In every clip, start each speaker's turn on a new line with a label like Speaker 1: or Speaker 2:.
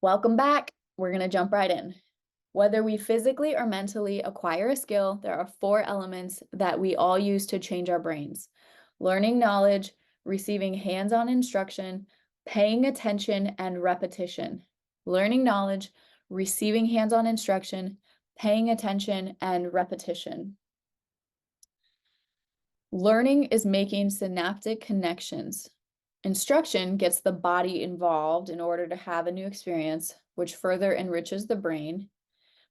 Speaker 1: Welcome back. We're going to jump right in. Whether we physically or mentally acquire a skill, there are four elements that we all use to change our brains: learning knowledge, receiving hands-on instruction, paying attention, and repetition. Learning knowledge, receiving hands-on instruction, paying attention, and repetition. Learning is making synaptic connections. Instruction gets the body involved in order to have a new experience, which further enriches the brain.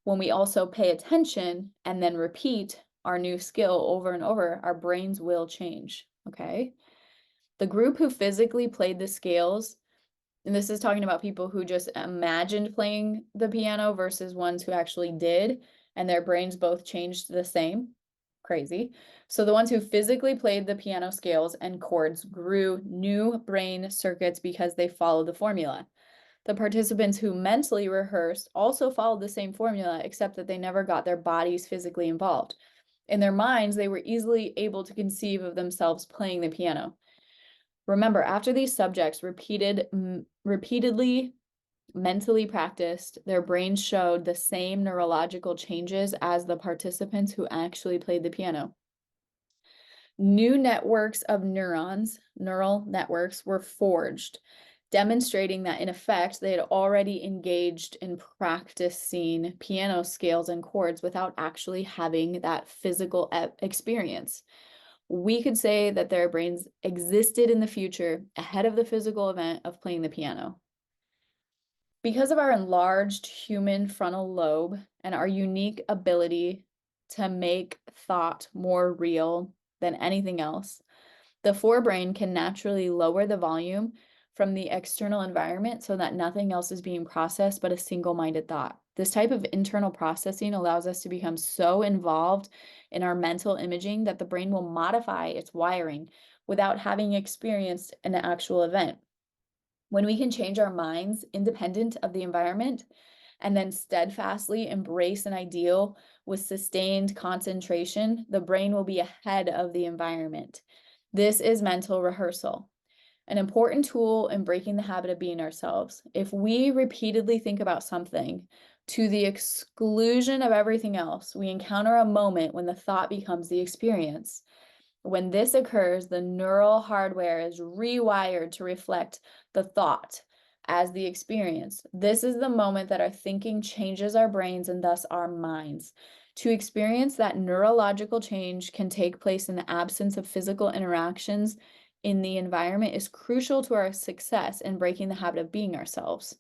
Speaker 1: When we also pay attention and then repeat our new skill over and over, our brains will change, okay? The group who physically played the scales, and this is talking about people who just imagined playing the piano versus ones who actually did, and their brains both changed the same. Crazy. So the ones who physically played the piano scales and chords grew new brain circuits because they followed the formula. The participants who mentally rehearsed also followed the same formula, except that they never got their bodies physically involved. In their minds, they were easily able to conceive of themselves playing the piano. Remember, after these subjects repeatedly mentally practiced, their brains showed the same neurological changes as the participants who actually played the piano. New networks of neurons, neural networks, were forged, demonstrating that in effect they had already engaged in practicing piano scales and chords without actually having that physical experience. We could say that their brains existed in the future ahead of the physical event of playing the piano. Because of our enlarged human frontal lobe and our unique ability to make thought more real than anything else, the forebrain can naturally lower the volume from the external environment so that nothing else is being processed but a single-minded thought. This type of internal processing allows us to become so involved in our mental imaging that the brain will modify its wiring without having experienced an actual event. When we can change our minds independent of the environment and then steadfastly embrace an ideal with sustained concentration, the brain will be ahead of the environment. This is mental rehearsal, an important tool in breaking the habit of being ourselves. If we repeatedly think about something to the exclusion of everything else, we encounter a moment when the thought becomes the experience. When this occurs, the neural hardware is rewired to reflect the thought as the experience. This is the moment that our thinking changes our brains and thus our minds. To experience that neurological change can take place in the absence of physical interactions in the environment is crucial to our success in breaking the habit of being ourselves.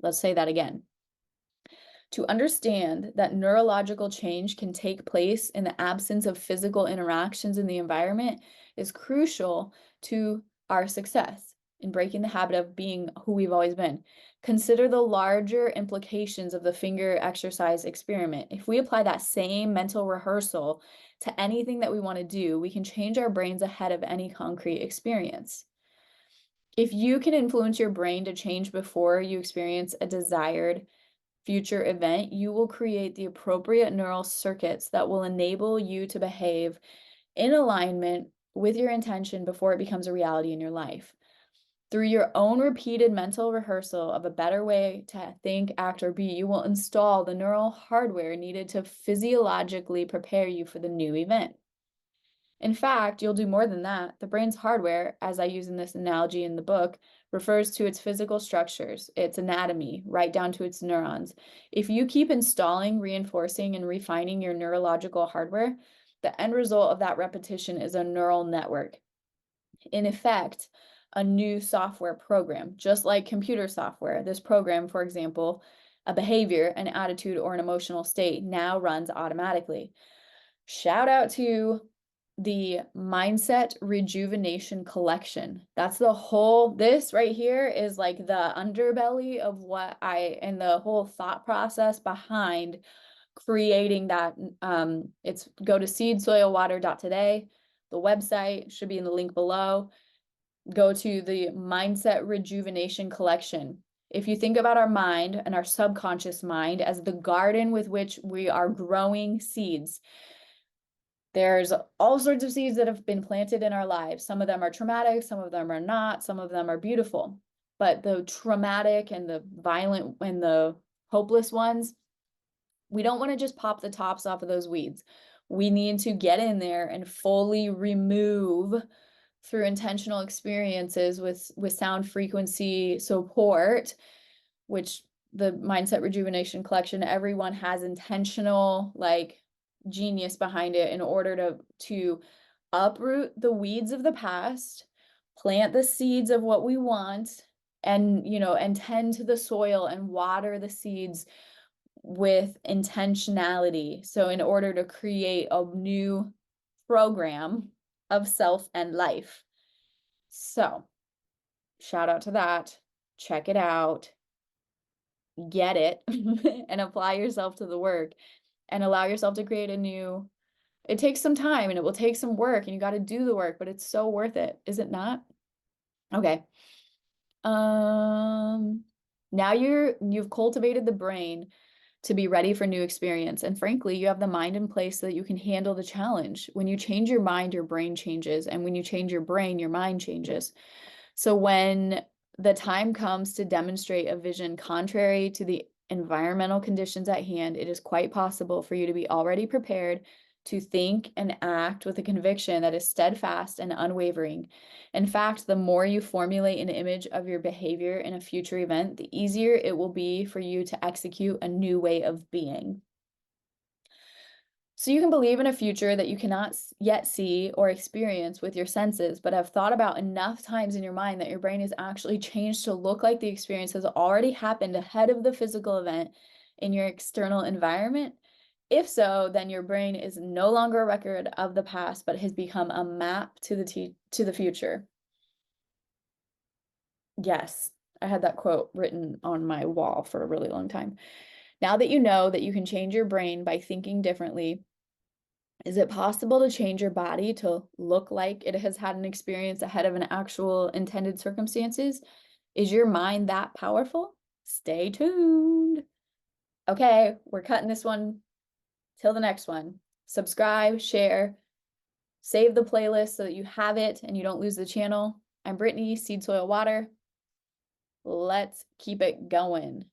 Speaker 1: Let's say that again. To understand that neurological change can take place in the absence of physical interactions in the environment is crucial to our success in breaking the habit of being who we've always been. Consider the larger implications of the finger exercise experiment. If we apply that same mental rehearsal to anything that we want to do, we can change our brains ahead of any concrete experience. If you can influence your brain to change before you experience a desired future event, you will create the appropriate neural circuits that will enable you to behave in alignment with your intention before it becomes a reality in your life. Through your own repeated mental rehearsal of a better way to think, act, or be, you will install the neural hardware needed to physiologically prepare you for the new event. In fact, you'll do more than that. The brain's hardware, as I use in this analogy in the book, refers to its physical structures, its anatomy, right down to its neurons. If you keep installing, reinforcing, and refining your neurological hardware, the end result of that repetition is a neural network. In effect, a new software program, just like computer software. This program, for example, a behavior, an attitude, or an emotional state now runs automatically. Shout out to the Mindset Rejuvenation Collection. That's the whole, this right here is like the underbelly of what and the whole thought process behind creating that. It's go to SeedSoilWater.today. The website should be in the link below. Go to the Mindset Rejuvenation Collection. If you think about our mind and our subconscious mind as the garden with which we are growing seeds, there's all sorts of seeds that have been planted in our lives. Some of them are traumatic, some of them are not, some of them are beautiful. But the traumatic and the violent and the hopeless ones, we don't want to just pop the tops off of those weeds. We need to get in there and fully remove through intentional experiences with sound frequency support, which the Mindset Rejuvenation Collection, everyone has intentional like genius behind it in order to uproot the weeds of the past, plant the seeds of what we want, and and tend to the soil and water the seeds with intentionality. So in order to create a new program of self and life. So shout out to that. Check it out. Get it and apply yourself to the work and allow yourself to create a new. It takes some time and it will take some work and you got to do the work, but it's so worth it, is it not? Okay. Now you've cultivated the brain to be ready for new experience. And frankly, you have the mind in place so that you can handle the challenge. When you change your mind, your brain changes. And when you change your brain, your mind changes. So when the time comes to demonstrate a vision contrary to the environmental conditions at hand, it is quite possible for you to be already prepared to think and act with a conviction that is steadfast and unwavering. In fact, the more you formulate an image of your behavior in a future event, the easier it will be for you to execute a new way of being. So you can believe in a future that you cannot yet see or experience with your senses, but have thought about enough times in your mind that your brain is actually changed to look like the experience has already happened ahead of the physical event in your external environment. If so, then your brain is no longer a record of the past, but has become a map to the future. Yes, I had that quote written on my wall for a really long time. Now that you know that you can change your brain by thinking differently, is it possible to change your body to look like it has had an experience ahead of an actual intended circumstances? Is your mind that powerful? Stay tuned. Okay, we're cutting this one till the next one. Subscribe, share, save the playlist so that you have it and you don't lose the channel. I'm Brittany, SeedSoilWater. Let's keep it going.